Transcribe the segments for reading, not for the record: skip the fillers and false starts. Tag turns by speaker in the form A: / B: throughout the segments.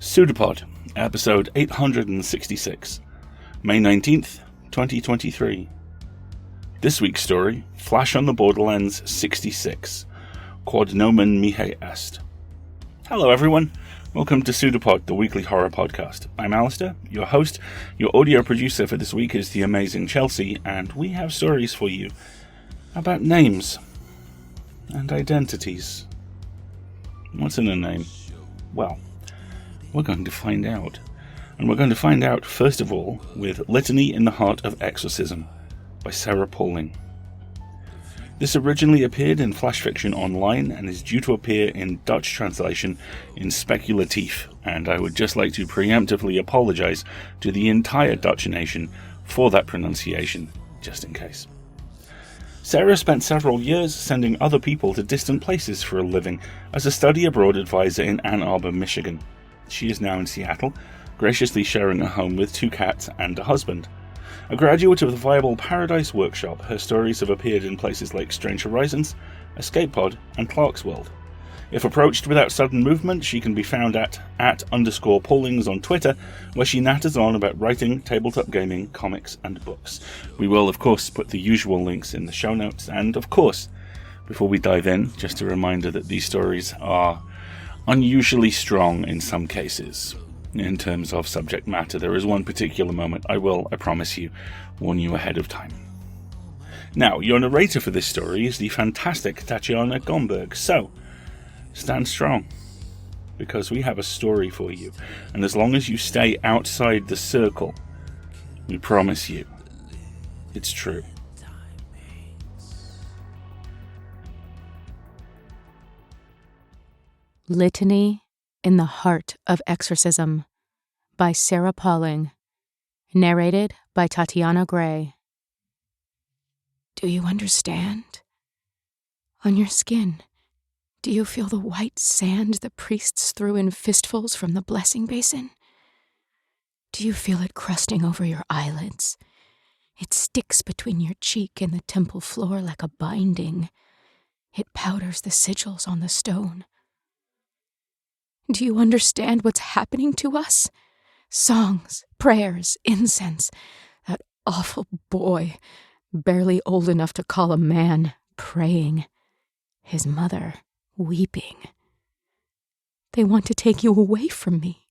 A: PseudoPod, episode 866, May 19th, 2023. This week's story, Flash on the Borderlands 66, Quod Nomen Mihi est. Hello everyone, welcome to PseudoPod, the weekly horror podcast. I'm Alistair, your host. Your audio producer for this week is the amazing Chelsea, and we have stories for you about names and identities. What's in a name? Well, we're going to find out. And we're going to find out, first of all, with Litany in the Heart of Exorcism by Sarah Pauling. This originally appeared in Flash Fiction Online and is due to appear in Dutch translation in Speculatief, and I would just like to preemptively apologise to the entire Dutch nation for that pronunciation, just in case. Sarah spent several years sending other people to distant places for a living as a study abroad advisor in Ann Arbor, Michigan. She is now in Seattle, graciously sharing a home with 2 cats and a husband. A graduate of the Viable Paradise Workshop, her stories have appeared in places like Strange Horizons, Escape Pod, and Clark's World. If approached without sudden movement, she can be found at _Paulings on Twitter, where she natters on about writing, tabletop gaming, comics, and books. We will, of course, put the usual links in the show notes, and, of course, before we dive in, just a reminder that these stories are unusually strong in some cases. In terms of subject matter, there is one particular moment I promise you, warn you ahead of time. Now, your narrator for this story is the fantastic Tatiana Gomberg, so stand strong, because we have a story for you, and as long as you stay outside the circle, we promise you, it's true.
B: Litany in the Heart of Exorcism by Sarah Pauling, narrated by Tatiana Gray. Do you understand? On your skin, do you feel the white sand the priests threw in fistfuls from the blessing basin? Do you feel it crusting over your eyelids? It sticks between your cheek and the temple floor like a binding. It powders the sigils on the stone. Do you understand what's happening to us? Songs, prayers, incense. That awful boy, barely old enough to call a man, praying. His mother, weeping. They want to take you away from me.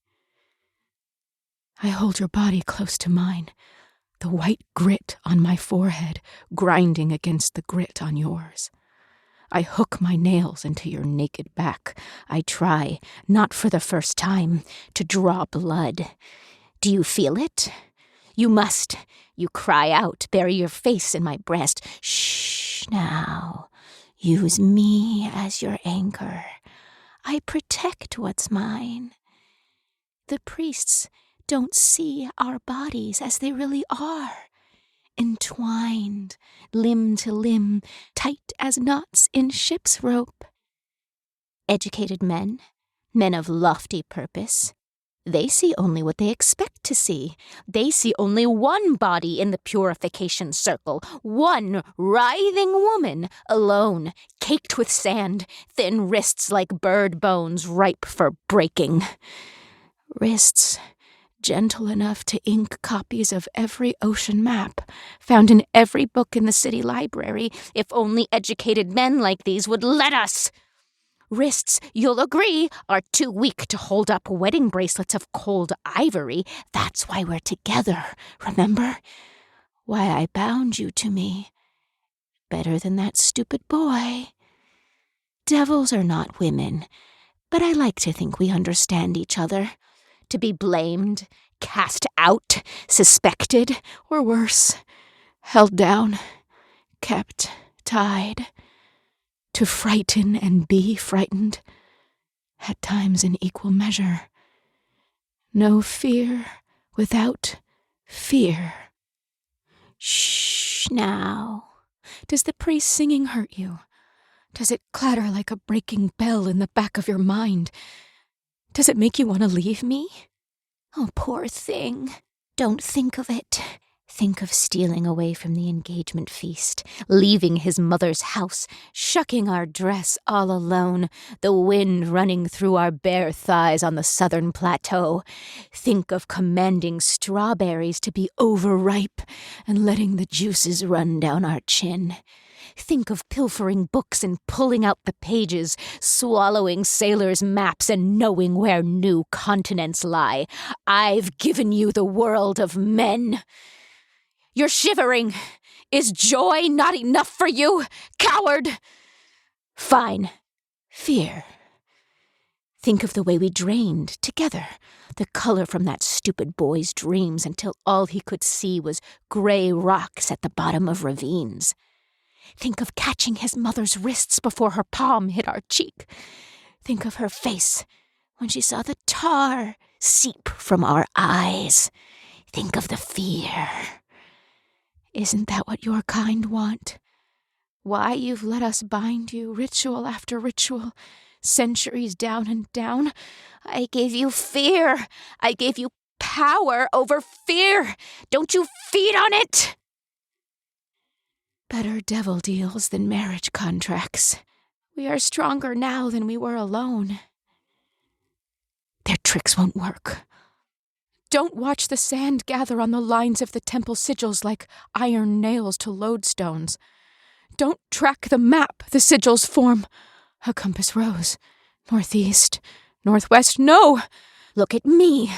B: I hold your body close to mine, the white grit on my forehead grinding against the grit on yours. I hook my nails into your naked back. I try, not for the first time, to draw blood. Do you feel it? You must. You cry out, bury your face in my breast. Shh, now. Use me as your anchor. I protect what's mine. The priests don't see our bodies as they really are. Entwined, limb to limb, tight as knots in ship's rope. Educated men, men of lofty purpose, they see only what they expect to see. They see only one body in the purification circle, one writhing woman, alone, caked with sand, thin wrists like bird bones ripe for breaking. Wrists gentle enough to ink copies of every ocean map, found in every book in the city library, if only educated men like these would let us. Wrists, you'll agree, are too weak to hold up wedding bracelets of cold ivory. That's why we're together, remember? Why I bound you to me. Better than that stupid boy. Devils are not women, but I like to think we understand each other. To be blamed, cast out, suspected, or worse, held down, kept, tied, to frighten and be frightened, at times in equal measure. No fear without fear. Shh, now. Does the priest singing hurt you? Does it clatter like a breaking bell in the back of your mind? Does it make you want to leave me? Oh, poor thing. Don't think of it. Think of stealing away from the engagement feast, leaving his mother's house, shucking our dress all alone, the wind running through our bare thighs on the southern plateau. Think of commanding strawberries to be overripe and letting the juices run down our chin. Think of pilfering books and pulling out the pages, swallowing sailors' maps and knowing where new continents lie. I've given you the world of men. You're shivering. Is joy not enough for you, coward? Fine. Fear. Think of the way we drained, together, the color from that stupid boy's dreams until all he could see was gray rocks at the bottom of ravines. Think of catching his mother's wrists before her palm hit our cheek. Think of her face when she saw the tar seep from our eyes. Think of the fear. Isn't that what your kind want? Why you've let us bind you, ritual after ritual, centuries down and down? I gave you fear. I gave you power over fear. Don't you feed on it? Better devil deals than marriage contracts. We are stronger now than we were alone. Their tricks won't work. Don't watch the sand gather on the lines of the temple sigils like iron nails to lodestones. Don't track the map the sigils form. A compass rose. Northeast, northwest. No! Look at me.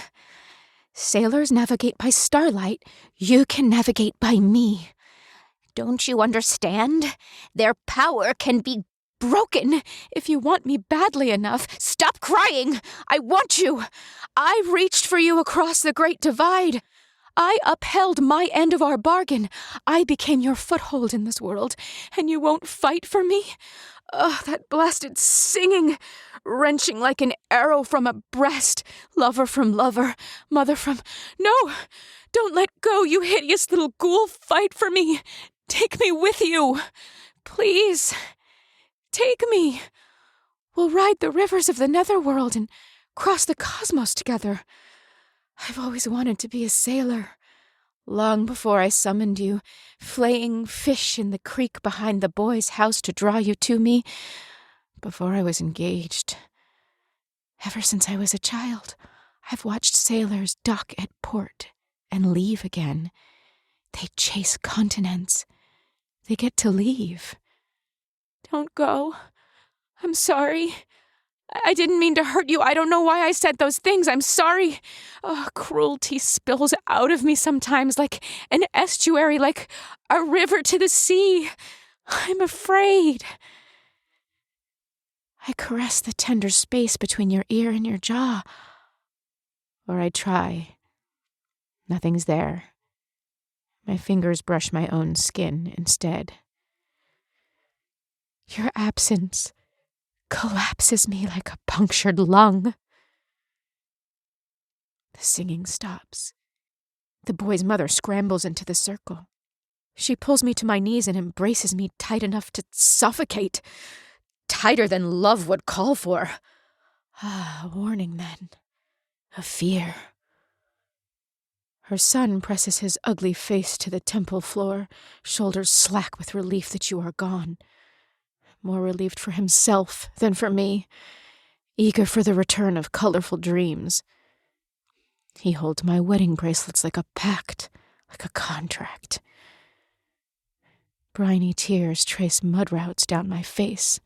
B: Sailors navigate by starlight. You can navigate by me. Don't you understand? Their power can be broken if you want me badly enough. Stop crying! I want you! I reached for you across the Great Divide. I upheld my end of our bargain. I became your foothold in this world, and you won't fight for me? Ugh, that blasted singing, wrenching like an arrow from a breast, lover from lover, mother from... No! Don't let go, you hideous little ghoul! Fight for me! Take me with you! Please! Take me! We'll ride the rivers of the netherworld and cross the cosmos together. I've always wanted to be a sailor. Long before I summoned you, flaying fish in the creek behind the boy's house to draw you to me. Before I was engaged. Ever since I was a child, I've watched sailors dock at port and leave again. They chase continents. They get to leave. Don't go. I'm sorry. I didn't mean to hurt you. I don't know why I said those things. I'm sorry. Oh, cruelty spills out of me sometimes like an estuary, like a river to the sea. I'm afraid. I caress the tender space between your ear and your jaw. Or I try. Nothing's there. My fingers brush my own skin instead. Your absence collapses me like a punctured lung. The singing stops. The boy's mother scrambles into the circle. She pulls me to my knees and embraces me tight enough to suffocate. Tighter than love would call for. A warning then. A fear. Her son presses his ugly face to the temple floor, shoulders slack with relief that you are gone. More relieved for himself than for me, eager for the return of colorful dreams. He holds my wedding bracelets like a pact, like a contract. Briny tears trace mud routes down my face.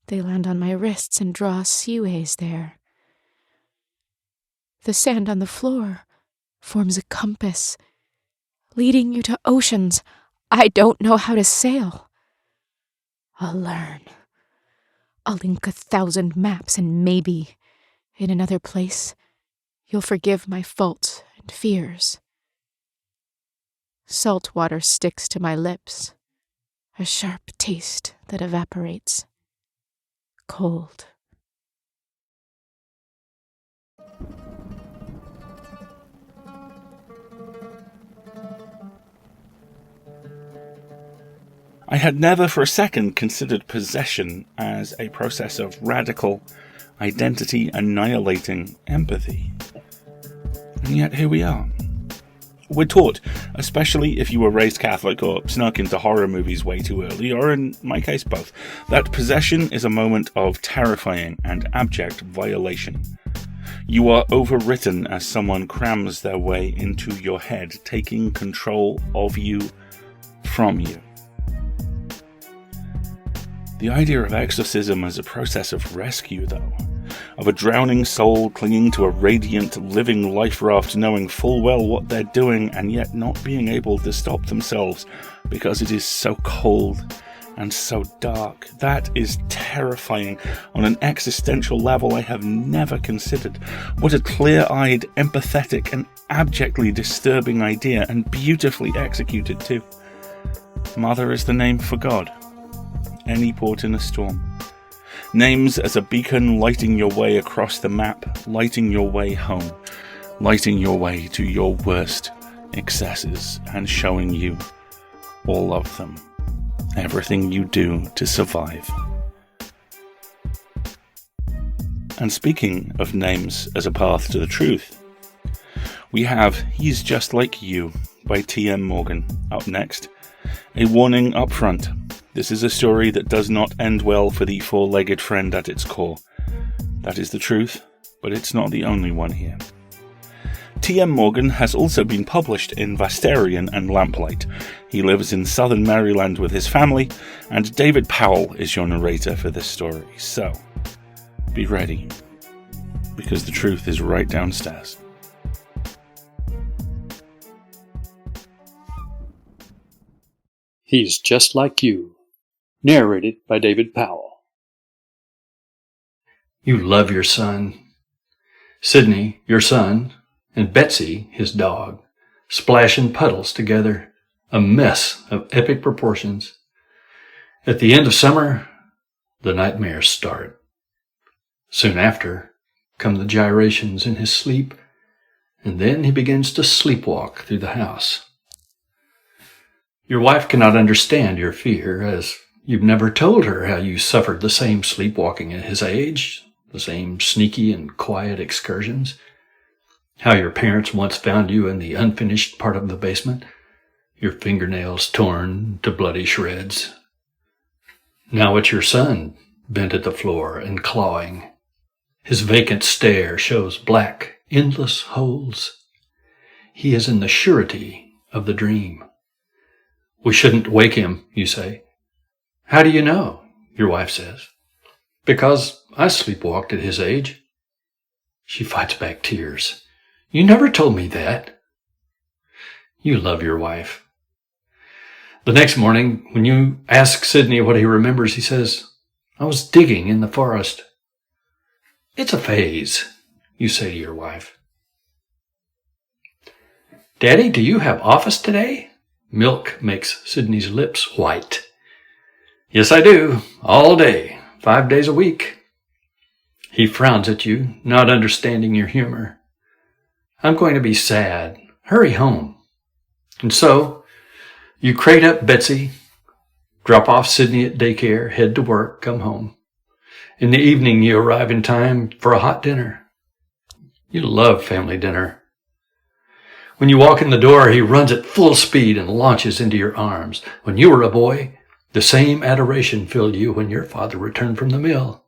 B: They land on my wrists and draw seaways there. The sand on the floor forms a compass, leading you to oceans I don't know how to sail. I'll learn. I'll ink 1,000 maps, and maybe, in another place, you'll forgive my faults and fears. Salt water sticks to my lips, a sharp taste that evaporates. Cold.
A: I had never for a second considered possession as a process of radical, identity-annihilating empathy. And yet here we are. We're taught, especially if you were raised Catholic or snuck into horror movies way too early, or in my case both, that possession is a moment of terrifying and abject violation. You are overwritten as someone crams their way into your head, taking control of you from you. The idea of exorcism as a process of rescue, though, of a drowning soul clinging to a radiant, living life raft, knowing full well what they're doing and yet not being able to stop themselves because it is so cold and so dark. That is terrifying on an existential level I have never considered. What a clear-eyed, empathetic and abjectly disturbing idea, and beautifully executed too. Mother is the name for God. Any port in a storm. Names as a beacon lighting your way across the map, lighting your way home, lighting your way to your worst excesses and showing you all of them. Everything you do to survive. And speaking of names as a path to the truth, we have He's Just Like You by T.M. Morgan up next. A warning up front. This is a story that does not end well for the four-legged friend at its core. That is the truth, but it's not the only one here. T.M. Morgan has also been published in Vastarian and Lamplight. He lives in southern Maryland with his family, and David Powell is your narrator for this story. So, be ready, because the truth is right downstairs.
C: He's Just Like You. Narrated by David Powell. You love your son. Sidney, your son, and Betsy, his dog, splash in puddles together, a mess of epic proportions. At the end of summer, the nightmares start. Soon after come the gyrations in his sleep, and then he begins to sleepwalk through the house. Your wife cannot understand your fear, as you've never told her how you suffered the same sleepwalking at his age, the same sneaky and quiet excursions, how your parents once found you in the unfinished part of the basement, your fingernails torn to bloody shreds. Now it's your son, bent at the floor and clawing. His vacant stare shows black, endless holes. He is in the surety of the dream. We shouldn't wake him, you say. How do you know? Your wife says. Because I sleepwalked at his age. She fights back tears. You never told me that. You love your wife. The next morning, when you ask Sidney what he remembers, he says, I was digging in the forest. It's a phase, you say to your wife. Daddy, do you have office today? Milk makes Sidney's lips white. Yes, I do. All day. 5 days a week. He frowns at you, not understanding your humor. I'm going to be sad. Hurry home. And so, you crate up Betsy, drop off Sidney at daycare, head to work, come home. In the evening, you arrive in time for a hot dinner. You love family dinner. When you walk in the door, he runs at full speed and launches into your arms. When you were a boy, the same adoration filled you when your father returned from the mill.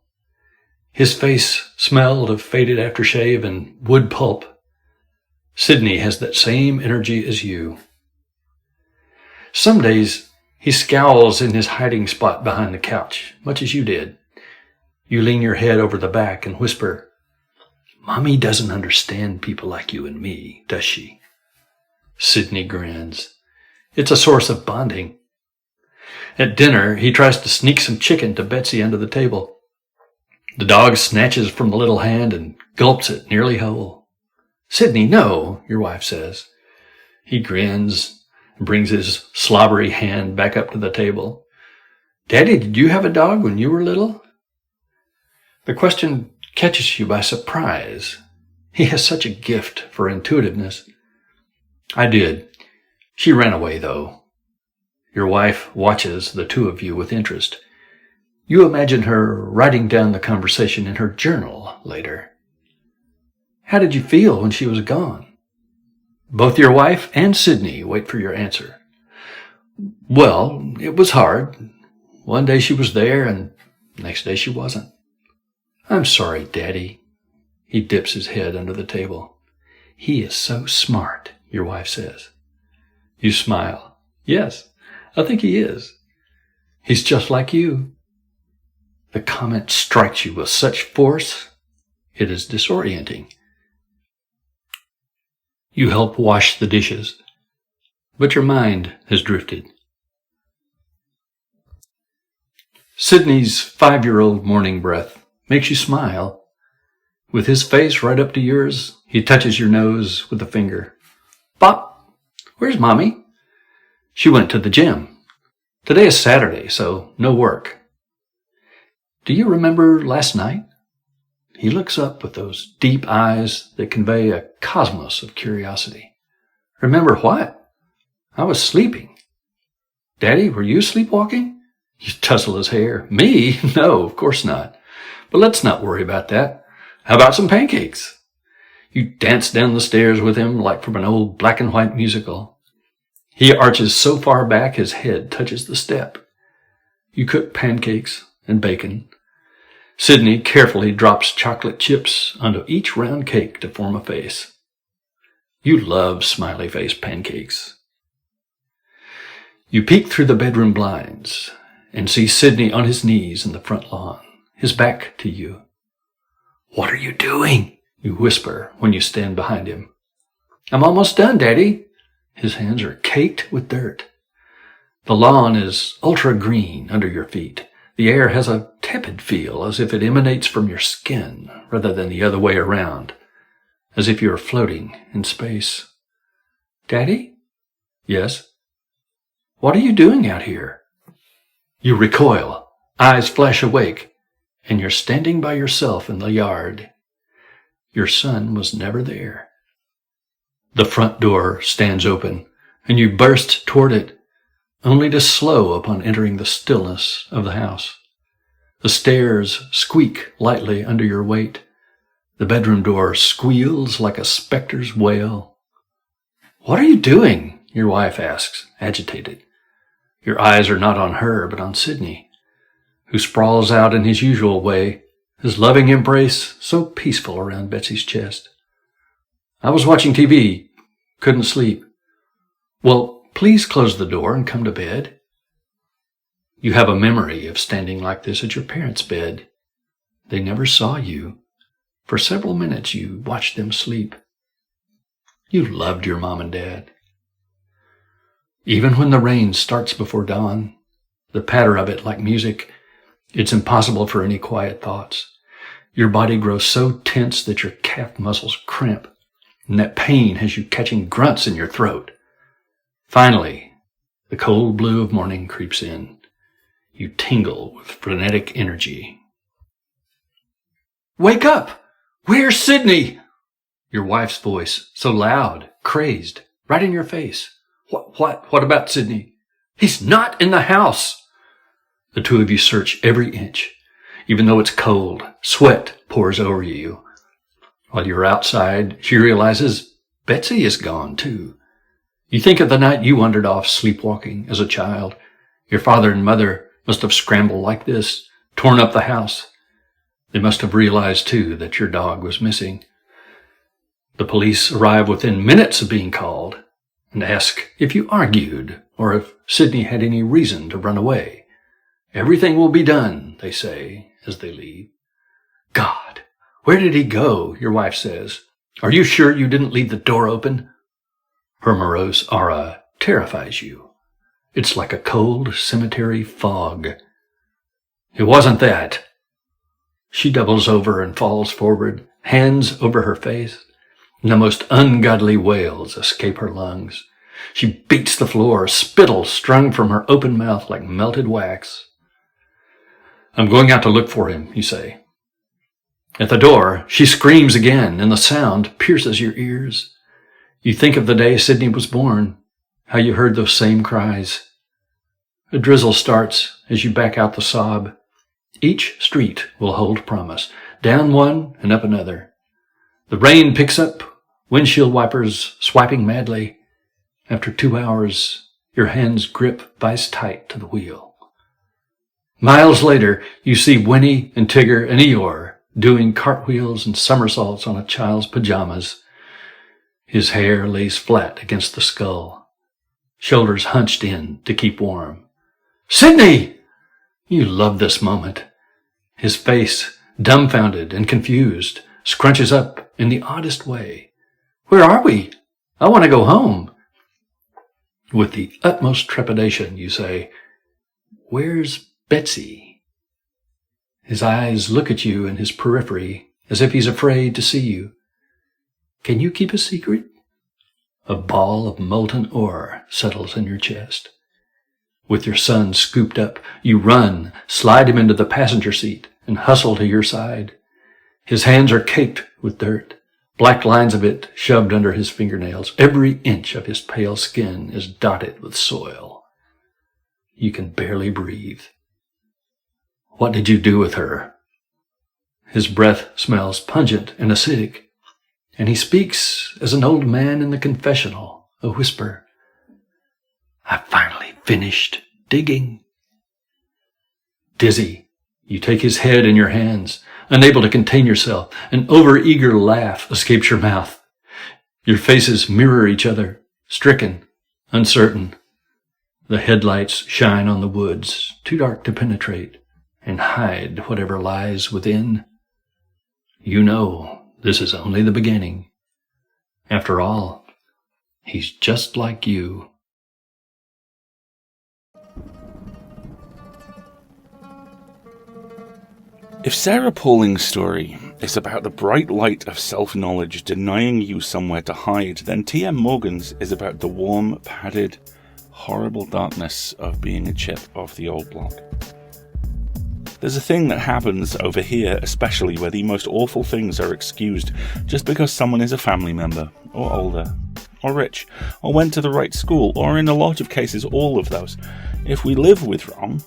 C: His face smelled of faded aftershave and wood pulp. Sidney has that same energy as you. Some days, he scowls in his hiding spot behind the couch, much as you did. You lean your head over the back and whisper, Mommy doesn't understand people like you and me, does she? Sidney grins. It's a source of bonding. At dinner, he tries to sneak some chicken to Betsy under the table. The dog snatches from the little hand and gulps it nearly whole. Sidney, no, your wife says. He grins and brings his slobbery hand back up to the table. Daddy, did you have a dog when you were little? The question catches you by surprise. He has such a gift for intuitiveness. I did. She ran away, though. Your wife watches the two of you with interest. You imagine her writing down the conversation in her journal later. How did you feel when she was gone? Both your wife and Sydney wait for your answer. Well, it was hard. One day she was there, and next day she wasn't. I'm sorry, Daddy. He dips his head under the table. He is so smart, your wife says. You smile. Yes, I think he is. He's just like you. The comment strikes you with such force, it is disorienting. You help wash the dishes, but your mind has drifted. Sydney's 5-year-old morning breath makes you smile. With his face right up to yours, he touches your nose with a finger. Pop, where's Mommy? She went to the gym. Today is Saturday, so no work. Do you remember last night? He looks up with those deep eyes that convey a cosmos of curiosity. Remember what? I was sleeping. Daddy, were you sleepwalking? You tussle his hair. Me? No, of course not. But let's not worry about that. How about some pancakes? You dance down the stairs with him like from an old black and white musical. He arches so far back his head touches the step. You cook pancakes and bacon. Sydney carefully drops chocolate chips onto each round cake to form a face. You love smiley face pancakes. You peek through the bedroom blinds and see Sydney on his knees in the front lawn, his back to you. What are you doing? You whisper when you stand behind him. I'm almost done, Daddy. His hands are caked with dirt. The lawn is ultra green under your feet. The air has a tepid feel, as if it emanates from your skin rather than the other way around, as if you are floating in space. Daddy? Yes? What are you doing out here? You recoil, eyes flash awake, and you're standing by yourself in the yard. Your son was never there. The front door stands open, and you burst toward it, only to slow upon entering the stillness of the house. The stairs squeak lightly under your weight. The bedroom door squeals like a specter's wail. What are you doing? Your wife asks, agitated. Your eyes are not on her, but on Sydney, who sprawls out in his usual way, his loving embrace so peaceful around Betsy's chest. I was watching TV. Couldn't sleep. Well, please close the door and come to bed. You have a memory of standing like this at your parents' bed. They never saw you. For several minutes you watched them sleep. You loved your mom and dad. Even when the rain starts before dawn, the patter of it like music, it's impossible for any quiet thoughts. Your body grows so tense that your calf muscles cramp, and that pain has you catching grunts in your throat. Finally, the cold blue of morning creeps in. You tingle with frenetic energy. Wake up! Where's Sydney? Your wife's voice, so loud, crazed, right in your face. What about Sydney? He's not in the house. The two of you search every inch. Even though it's cold, sweat pours over you. While you're outside, she realizes Betsy is gone too. You think of the night you wandered off sleepwalking as a child. Your father and mother must have scrambled like this, torn up the house. They must have realized too that your dog was missing. The police arrive within minutes of being called and ask if you argued or if Sydney had any reason to run away. Everything will be done, they say as they leave. God, where did he go? Your wife says. Are you sure you didn't leave the door open? Her morose aura terrifies you. It's like a cold cemetery fog. It wasn't that. She doubles over and falls forward, hands over her face, and the most ungodly wails escape her lungs. She beats the floor, spittle strung from her open mouth like melted wax. I'm going out to look for him, you say. At the door, she screams again, and the sound pierces your ears. You think of the day Sydney was born, how you heard those same cries. A drizzle starts as you back out the sob. Each street will hold promise, down one and up another. The rain picks up windshield wipers swiping madly. After 2 hours, your hands grip vice tight to the wheel. Miles later, you see Winnie and Tigger and Eeyore doing cartwheels and somersaults on a child's pajamas. His hair lays flat against the skull, shoulders hunched in to keep warm. "Sydney!" You love this moment. His face, dumbfounded and confused, scrunches up in the oddest way. "Where are we? I want to go home." With the utmost trepidation, you say, "Where's Betsy?" His eyes look at you in his periphery as if he's afraid to see you. "Can you keep a secret?" A ball of molten ore settles in your chest. With your son scooped up, you run, slide him into the passenger seat, and hustle to your side. His hands are caked with dirt, black lines of it shoved under his fingernails. Every inch of his pale skin is dotted with soil. You can barely breathe. "What did you do with her?" His breath smells pungent and acidic, and he speaks as an old man in the confessional, a whisper. "I finally finished digging." Dizzy, you take his head in your hands, unable to contain yourself. An overeager laugh escapes your mouth. Your faces mirror each other, stricken, uncertain. The headlights shine on the woods, too dark to penetrate, and hide whatever lies within. You know this is only the beginning. After all, he's just like you.
A: If Sarah Pauling's story is about the bright light of self-knowledge denying you somewhere to hide, then T.M. Morgan's is about the warm, padded, horrible darkness of being a chip off the old block. There's a thing that happens over here, especially where the most awful things are excused just because someone is a family member, or older, or rich, or went to the right school, or in a lot of cases all of those. If we live with wrong,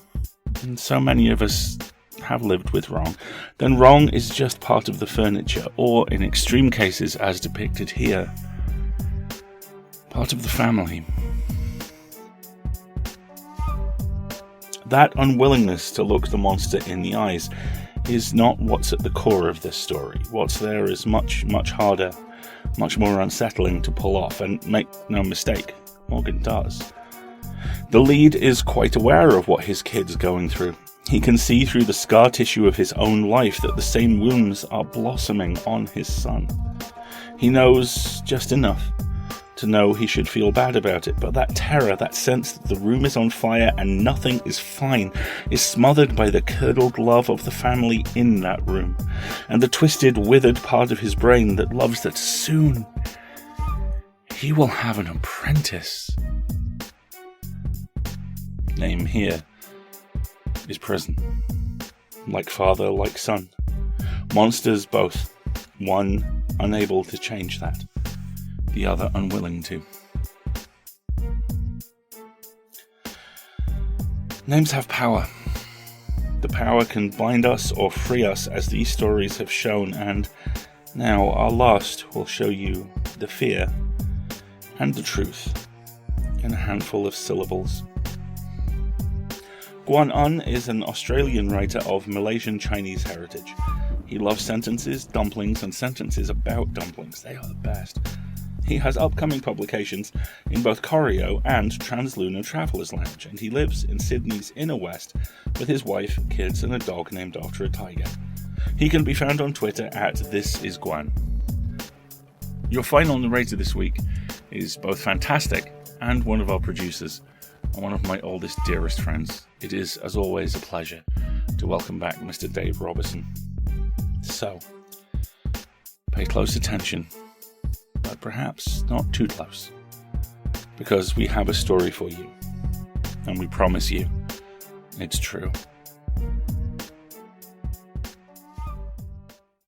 A: and so many of us have lived with wrong, then wrong is just part of the furniture, or in extreme cases as depicted here, part of the family. That unwillingness to look the monster in the eyes is not what's at the core of this story. What's there is much, much harder, much more unsettling to pull off, and make no mistake, Morgan does. The lead is quite aware of what his kid's going through. He can see through the scar tissue of his own life that the same wounds are blossoming on his son. He knows just enough to know he should feel bad about it, but that terror, that sense that the room is on fire and nothing is fine, is smothered by the curdled love of the family in that room, and the twisted, withered part of his brain that loves that soon he will have an apprentice. Name here is prison. Like father, like son. Monsters both. One unable to change that. The other unwilling to. Names have power. The power can bind us or free us, as these stories have shown, and now our last will show you the fear and the truth in a handful of syllables. Quod is an Australian writer of Malaysian Chinese heritage. He loves sentences, dumplings, and sentences about dumplings. They are the best. He has upcoming publications in both Choreo and Translunar Traveller's Lounge, and he lives in Sydney's inner west with his wife, kids, and a dog named after a tiger. He can be found on Twitter at ThisIsGuan. Your final narrator this week is both fantastic and one of our producers, and one of my oldest, dearest friends. It is, as always, a pleasure to welcome back Mr. Dave Robertson. So, pay close attention, but perhaps not too close, because we have a story for you, and we promise you it's true.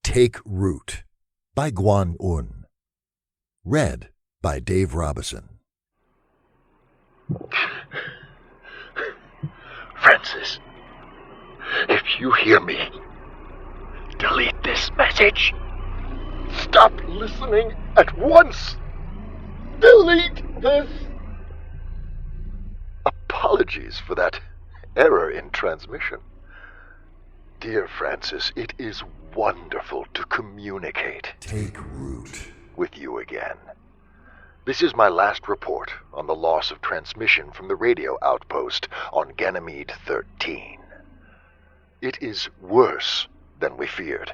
D: Take Root by Guan Un. Read by Dave Robertson.
E: Francis, if you hear me, delete this message.
D: Stop listening at once! Delete this! Apologies for that error in transmission. Dear Francis, it is wonderful to communicate. Take root. With you again. This is my last report on the loss of transmission from the radio outpost on Ganymede 13. It is worse than we feared.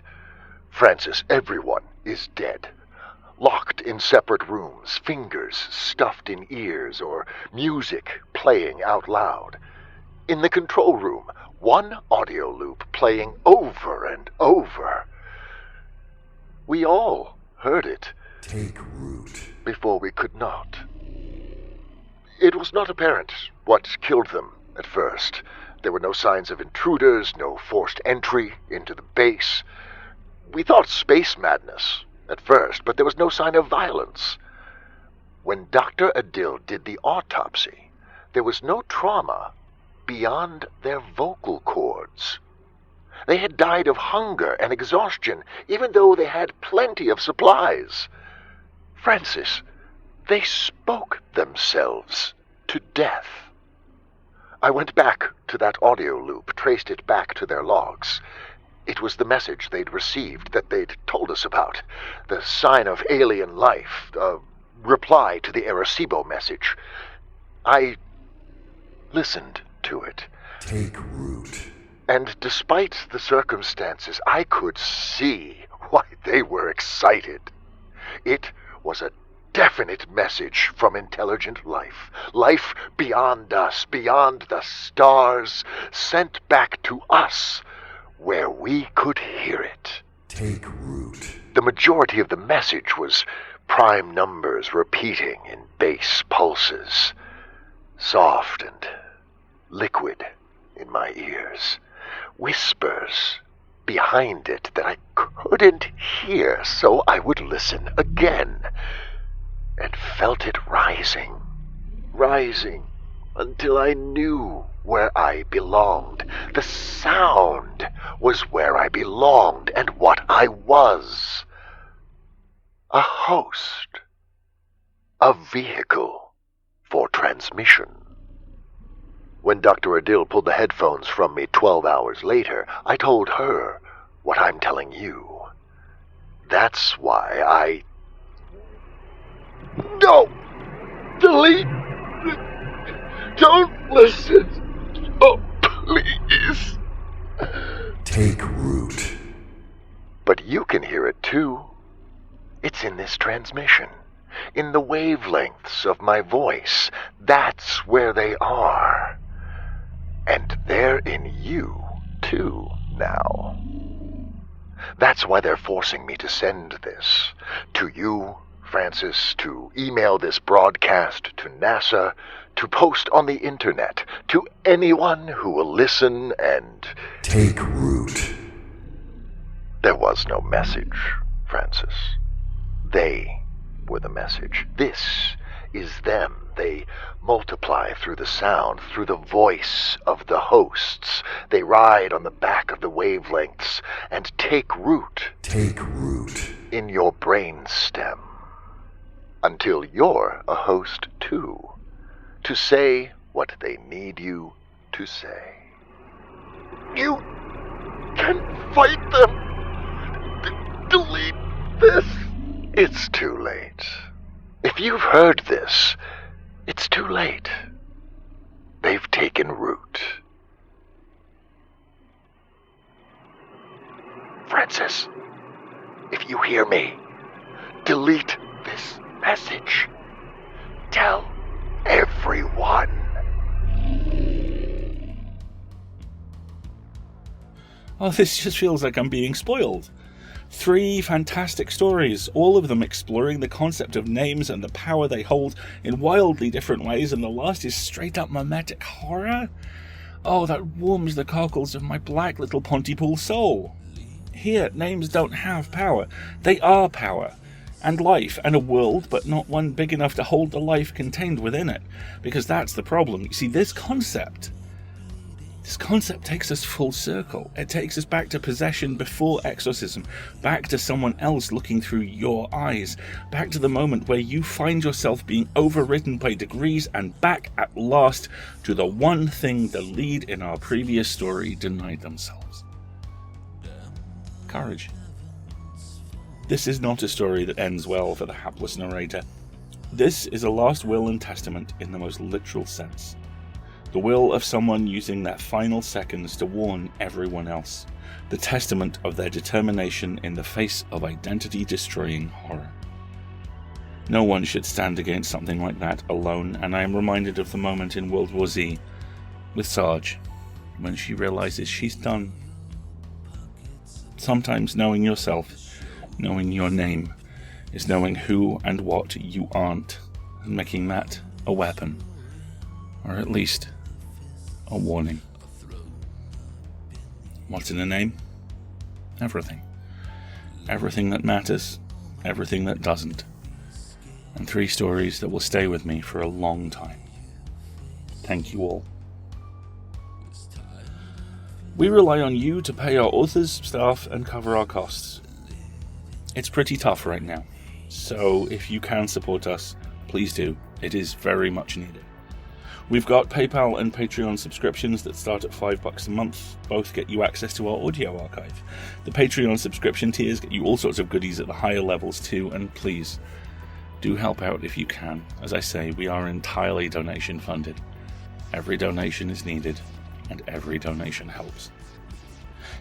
D: Francis, everyone is dead. Locked in separate rooms, fingers stuffed in ears, or music playing out loud. In the control room, one audio loop playing over and over. We all heard it. Take root. Before we could not. It was not apparent what killed them at first. There were no signs of intruders, no forced entry into the base. We thought space madness at first, but there was no sign of violence. When Dr. Adil did the autopsy, there was no trauma beyond their vocal cords. They had died of hunger and exhaustion, even though they had plenty of supplies. Francis, they spoke themselves to death. I went back to that audio loop, traced it back to their logs. It was the message they'd received that they'd told us about. The sign of alien life, a reply to the Arecibo message. I listened to it. Take root. And despite the circumstances, I could see why they were excited. It was a definite message from intelligent life. Life beyond us, beyond the stars, sent back to us, where we could hear it. Take root. The majority of the message was prime numbers repeating in bass pulses, soft and liquid in my ears. Whispers behind it that I couldn't hear, so I would listen again, and felt it rising until I knew where I belonged. The sound was where I belonged and what I was. A host. A vehicle for transmission. When Dr. Adil pulled the headphones from me 12 hours later, I told her what I'm telling you. That's why I... No! Delete! Don't listen! Oh, please! Take root. But you can hear it too. It's in this transmission. In the wavelengths of my voice. That's where they are. And they're in you, too, now. That's why they're forcing me to send this. To you, Francis, to email this broadcast to NASA, to post on the internet, to anyone who will listen and... Take root. There was no message, Francis. They were the message. This is them. They multiply through the sound, through the voice of the hosts. They ride on the back of the wavelengths and take root. Take root. In your brain stem. Until you're a host too. To say what they need you to say. You can fight them. Delete this. It's too late. If you've heard this, it's too late. They've taken root. Francis, if you hear me, delete this message. Tell everyone.
A: Oh, this just feels like I'm being spoiled. 3 fantastic stories, all of them exploring the concept of names and the power they hold in wildly different ways, and the last is straight up mimetic horror? Oh, that warms the cockles of my black little Pontypool soul. Here, names don't have power. They are power. And life, and a world, but not one big enough to hold the life contained within it. Because that's the problem. You see, this concept This concept takes us full circle. It takes us back to possession before exorcism, back to someone else looking through your eyes, back to the moment where you find yourself being overridden by degrees, and back at last to the one thing the lead in our previous story denied themselves. Courage. This is not a story that ends well for the hapless narrator. This is a last will and testament in the most literal sense. The will of someone using their final seconds to warn everyone else. The testament of their determination in the face of identity-destroying horror. No one should stand against something like that alone, and I am reminded of the moment in World War Z with Sarge, when she realizes she's done. Sometimes knowing yourself, knowing your name, is knowing who and what you aren't, and making that a weapon, or at least a warning. What's in a name? Everything. Everything that matters, everything that doesn't. And 3 stories that will stay with me for a long time. Thank you all. We rely on you to pay our authors, staff, and cover our costs. It's pretty tough right now, so if you can support us, please do. It is very much needed. We've got PayPal and Patreon subscriptions that start at $5 a month. Both get you access to our audio archive. The Patreon subscription tiers get you all sorts of goodies at the higher levels too, and please, do help out if you can. As I say, we are entirely donation funded. Every donation is needed, and every donation helps.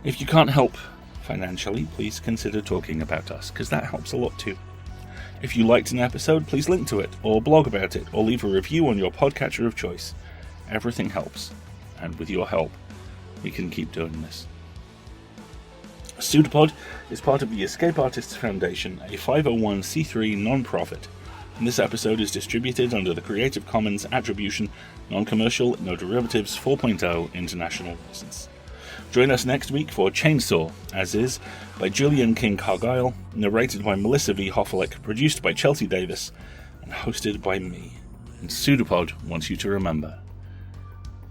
A: If you can't help financially, please consider talking about us, because that helps a lot too. If you liked an episode, please link to it, or blog about it, or leave a review on your podcatcher of choice. Everything helps, and with your help, we can keep doing this. PseudoPod is part of the Escape Artists Foundation, a 501c3 non-profit, and this episode is distributed under the Creative Commons Attribution, Non-Commercial, No Derivatives 4.0 International License. Join us next week for Chainsaw, as is, by Julian King Cargyle, narrated by Melissa V. Hoffelick, produced by Chelsea Davis, and hosted by me. And PseudoPod wants you to remember,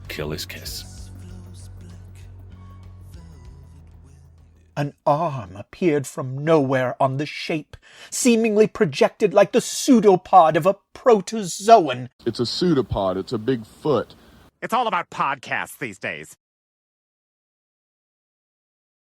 A: kill his kiss.
E: An arm appeared from nowhere on the shape, seemingly projected like the pseudopod of a protozoan.
F: It's a pseudopod. It's a big foot.
G: It's all about podcasts these days.